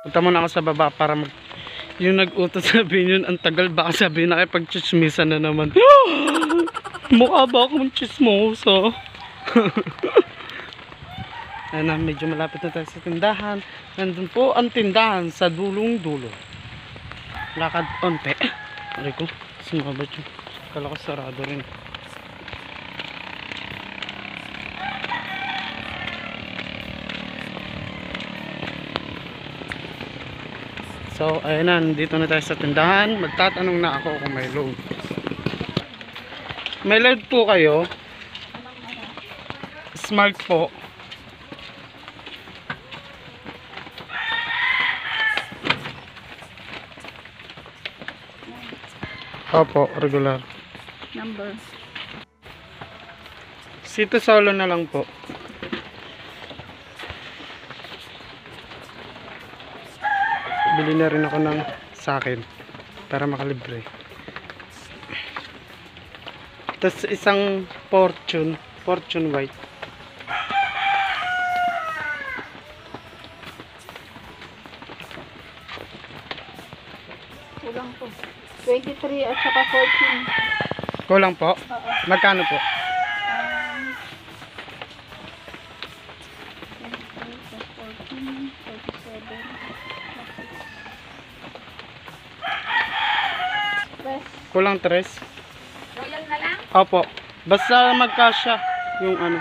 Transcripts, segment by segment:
Punta muna ako sa baba para yung nag-utos sabihin yun, ang tagal, baka sabihin na kayo pag chismisan na naman. Mukha ba akong chismoso? Ayan na, medyo malapit na tayo sa tindahan. Nandun po ang tindahan sa dulong-dulo. Lakad onte. Aray ko, sumabat yun. Kala ko sarado rin. So, ayun na, dito na tayo sa tindahan. Magtatanong na ako kung may load. May load po kayo. Smart po. Opo, regular. Number. Sito solo na lang po. Bili na rin ako ng sakin para makalibre. Tapos isang fortune white. Kulang po. 23 at saka 14. Kulang po? Magkano po? 23, 14, 47. Kulang 3? Royal na lang? Opo. Basta magkasya yung ano.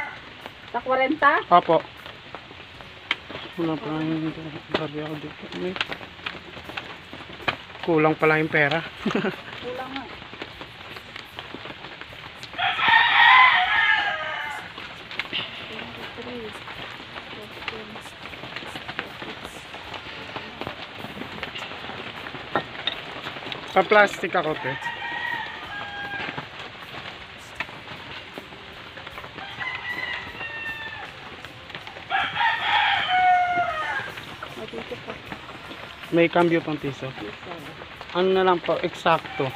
Sa 40? Opo. Wala pa lang bari ako dito. Kulang pala yung pera. Kulang nga. Pa-plastic ako, te. May cambio pang piso. Ano na lang po, eksakto.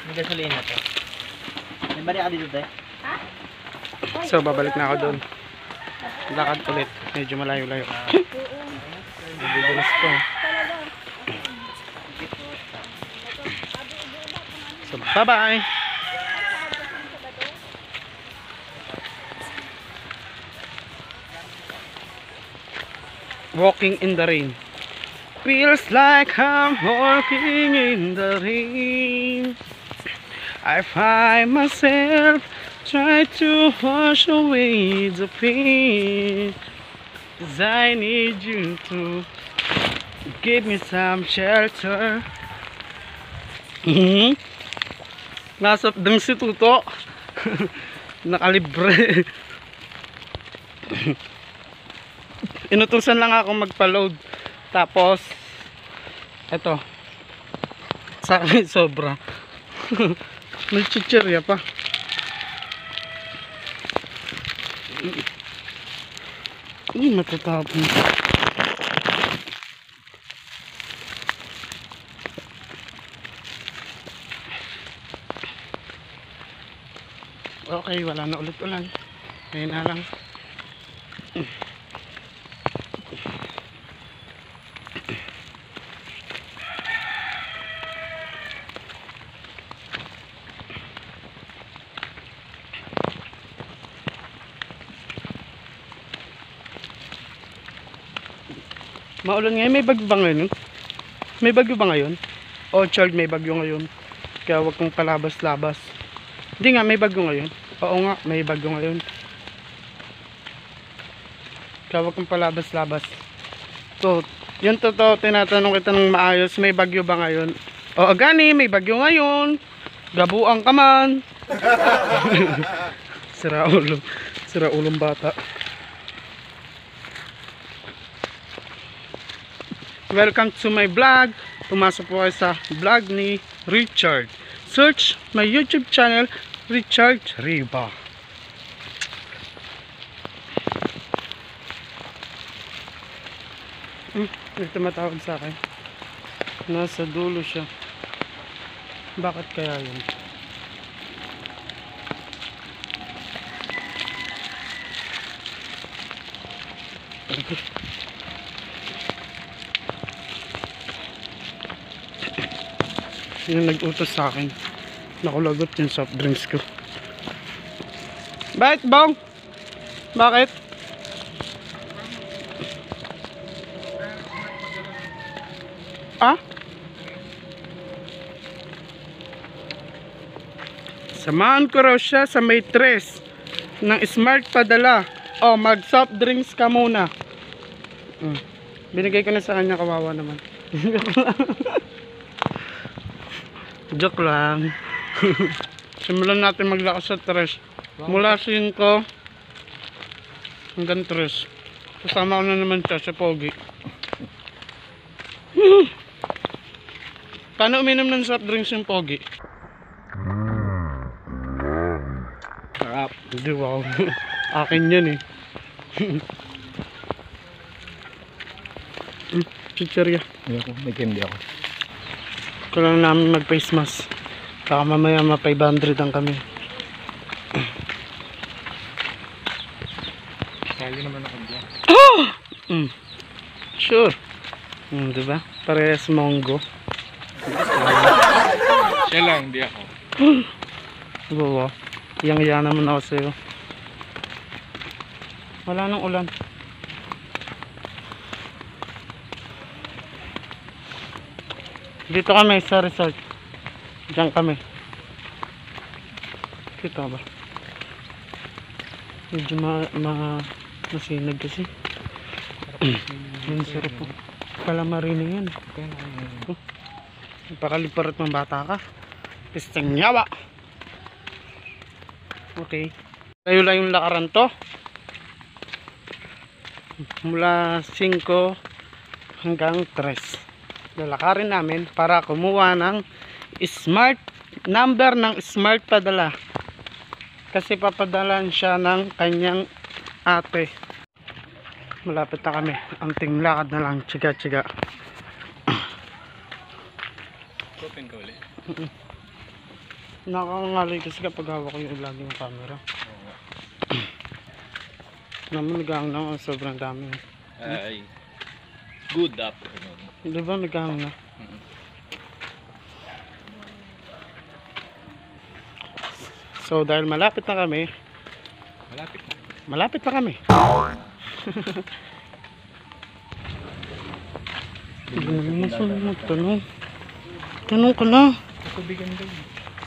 May gasolina to. May bari ka dito, te? So, babalik na ako doon. Lakad ulit. Medyo malayo-layo. Nabibilis ko. So, bye-bye! Walking in the rain. Feels like I'm walking in the rain. I find myself try to wash away the pain. 'Cause I need you to give me some shelter. Nasa dang si Tuto. Nakalibre. Inutusan lang ako magpa-load. Tapos eto. Sa akin sobra. May chichirya pa. Matatapon. Okay, wala na ulit ulan. Ngayon na lang. Maulan ngayon, may bagyo ba ngayon? May bagyo ba ngayon? Oh, child, may bagyo ngayon. Kaya wag kang palabas-labas. Hindi nga, may bagyo ngayon. Oo nga, may bagyo ngayon. Kaya wag kang palabas-labas. So, yun totoo, tinatanong kita ng maayos, may bagyo ba ngayon? Oo, gani, may bagyo ngayon. Gabuang ka man. Sira ulo. Sira ulong bata. Welcome to my vlog. Pumasok po kayo sa vlog ni Richard. Search my YouTube channel, Richard Riba. May tumatawag sa akin. Nasa dulo siya. Bakit kaya yun? Yung nag-utos sa akin. Nakulagot yung soft drinks ko. Bakit, Bong? Bakit? Ah? Samahan ko raw siya sa may tres ng smart padala. Oh, mag soft drinks ka muna. Binigay ko na sa kanya, kawawa naman. Joke lang. Simulan natin maglakas sa tres. Mula 5 hanggang 3. Kasama ko na naman siya sa pogi. Paano uminom ng soft drinks yung pogi? Sarap. Hindi, wow. Akin yan eh. Chichirya. May candy ako. Kailangan namin mag face mask. Baka mamaya ma 500 ang kami. Kali naman ako dyan. Sure. Diba? Parehas monggo. Siya lang, hindi ako. Diba? Yang naman ako sa'yo. Wala nang ulan. Dito kami sa resort. Diyan kami. Kita ba? Medyo masinag kasi. Yung sarap po. Calamari na yan. Pakaliparat ng bata ka. Pistang yawa. Okay. Tayo lang yung lakaran to. Mula 5 hanggang 3. Lalakarin namin para kumuha ng smart number ng smart padala. Kasi papadalan siya ng kanyang ate. Malapit na kami. Anting lakad na lang. Chiga-chiga. Open ka ulit. Nakangalay kasi kapag hawak ko yung lagi yung camera. Naman nagahang na. Sobrang dami. Ay. Good afternoon. Diba nagahang na? So dahil malapit na kami. Malapit na kami. Tanong ka na. Tubigan daw.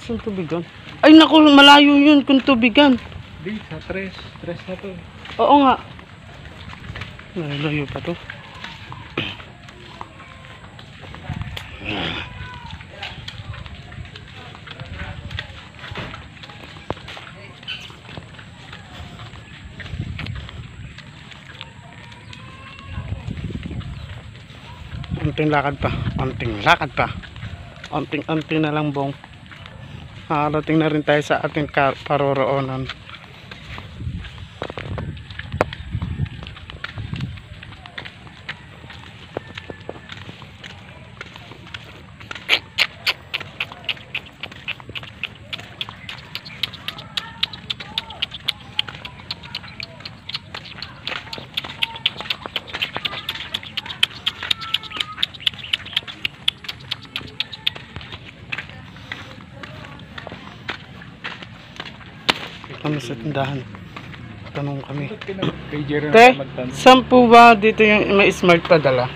Saan tubigan? Ay naku, malayo yun kung tubigan. Di, sa tres. Tres na to. Oo nga. Malayo pa to. Unting lakad pa. Unting lakad pa. Unting na lang, Bong. Nakarating na rin tayo sa ating paroroonan. Kami sa tindahan. Tanong kami. Te, saan po ba dito yung may smart padala?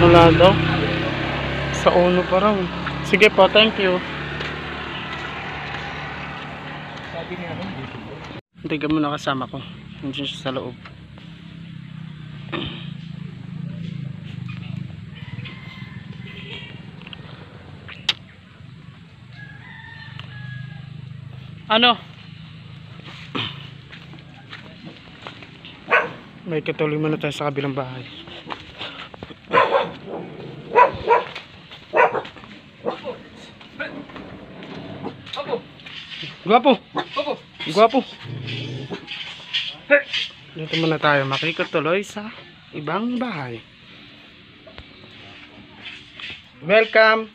Wala daw. Sa uno pa raw. Sige po, thank you. Sabi niya ano, dito. Hindi ka muna kasama ko. Nandiyan siya sa loob. Ano? May katuloy muna tayo sa kabilang bahay. Gwapo! Gwapo. Dito muna tayo makikot tuloy sa ibang bahay. Welcome.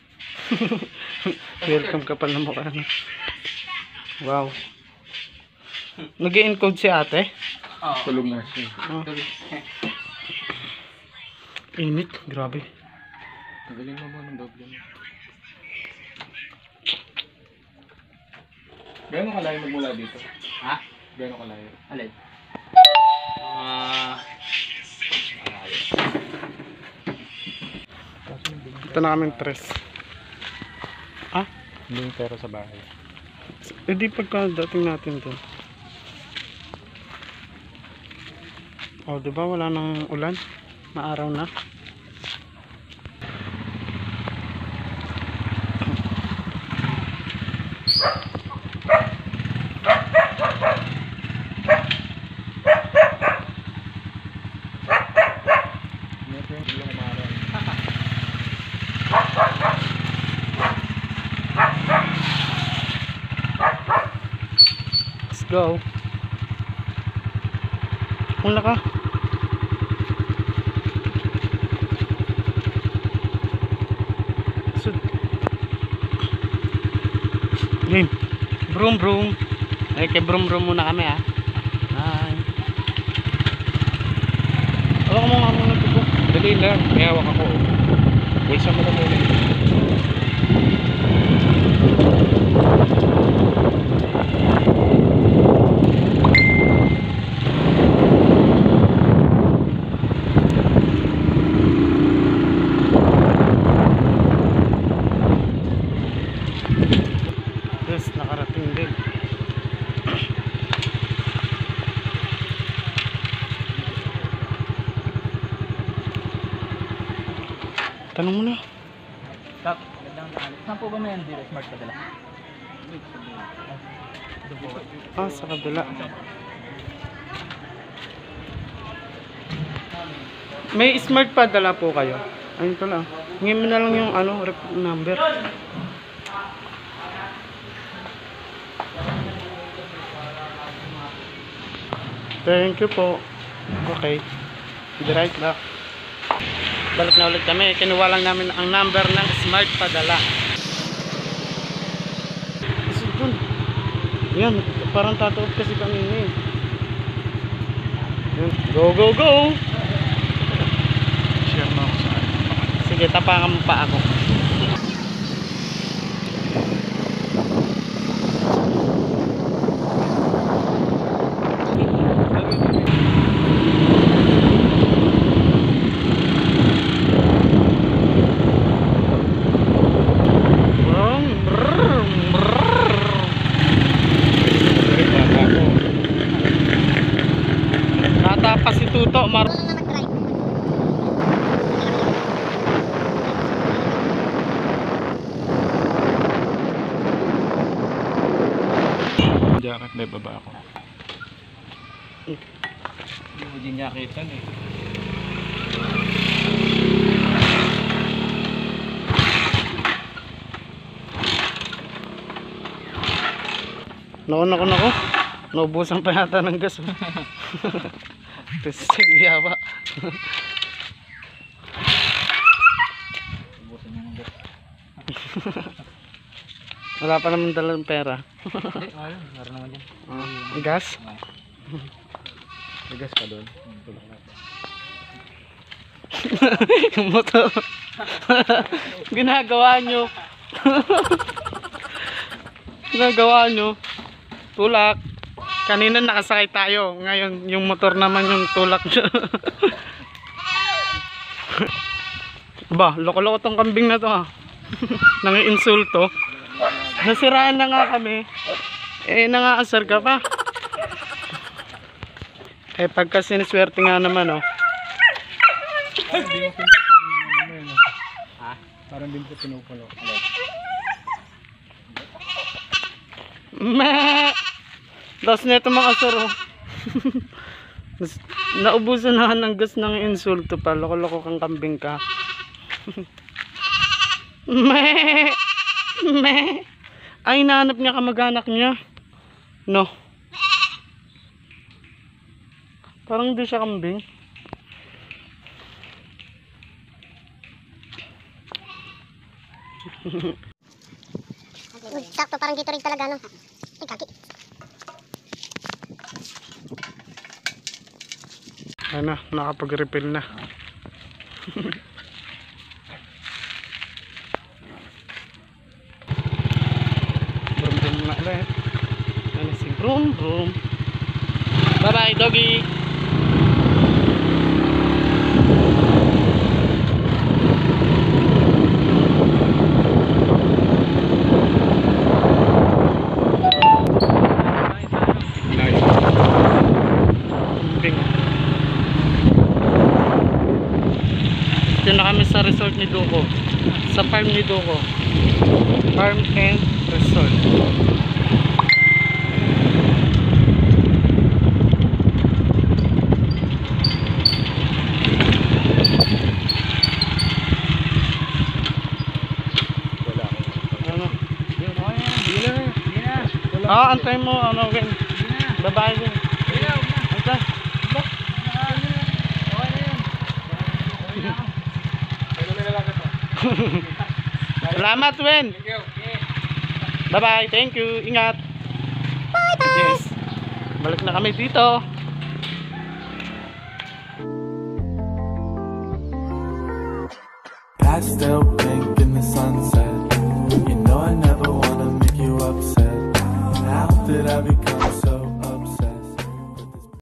Welcome ka pala mukha na. Wow. Nag-i-encode si ate. Tulog na siya. Oh. Init, grabe. Magaling mo ng doble mo. Gano'n kalayo magmula dito? Ha? Gano'n kalayo? Alin? Ito na kaming tres. Ah? Hindi yung pera sa bahay. Eh di pagka dating natin to. Oh, diba wala nang ulan? Maaraw na. Let's go. Mula ka. Sud. Game. Broom broom. Ay kay broom broom muna kami ah. Hi. Hawak mo nga muna ito po. Dali lang, may hawak ako. Bulsa mo na muna. Yes, nakarating din. Tanong mo na. Stop. Saan po ba may hindi smart pa dala? Ah, sa kabila. May smart pa dala po kayo. Ayun pala. Hingin mo na lang yung ano, rep number. Thank you po. Okay. Be right back. Balik na ulit kami. Kinuha lang namin ang number ng smart padala. Kasi dun. Yan. Parang tatuot kasi kami ngayon. Yan. Go, go, go! Share mo ako sa akin. Sige, tapangan mo pa ako. Natapa si Tuto, Jacket, may baba ako. Hindi mo din jaketan eh. Nako. Naubusan pa yata ng gas. Testing yawa. Ubusan niya ng gas. Wala pa naman dalang pera. Hindi, ayun. Meron naman yan. Gas? May gas ka doon. Tulak natin. Yung motor. Ginagawa nyo. Ginagawa nyo. Tulak. Kanina nakasakay tayo. Ngayon yung motor naman yung tulak nyo. Ba, loko-loko tong kambing na to ha. Nangi-insulto. Nasiraan na nga kami. Eh, nangaasar ka pa. Eh, pagka siniswerte nga naman, oh. Parang din po pinupulo. Meh! Das na ito mga asar, oh. Naubusan na ng gas ng insulto pa. Loko-loko kang kambing ka. Meh! Meh! Ay, nahanap niya kamag-anak niya. No. Parang hindi siya kambing. Sakto, parang dito rin talaga, no? Ay, kaki. Ano, nakapag-refill na. Brum brum na ulit. Ano si brum brum. Bye bye doggy. Dito na kami sa resort ni Duko. Sa farm ni Duko. Farm and resort. Ano? Antay mo, ano, Gwen. Babae din. Antay. Salamat, Wen. Bye-bye. Thank you. Ingat. Bye-bye. Yes. Balik na kami dito. Pastel pink in the sunset.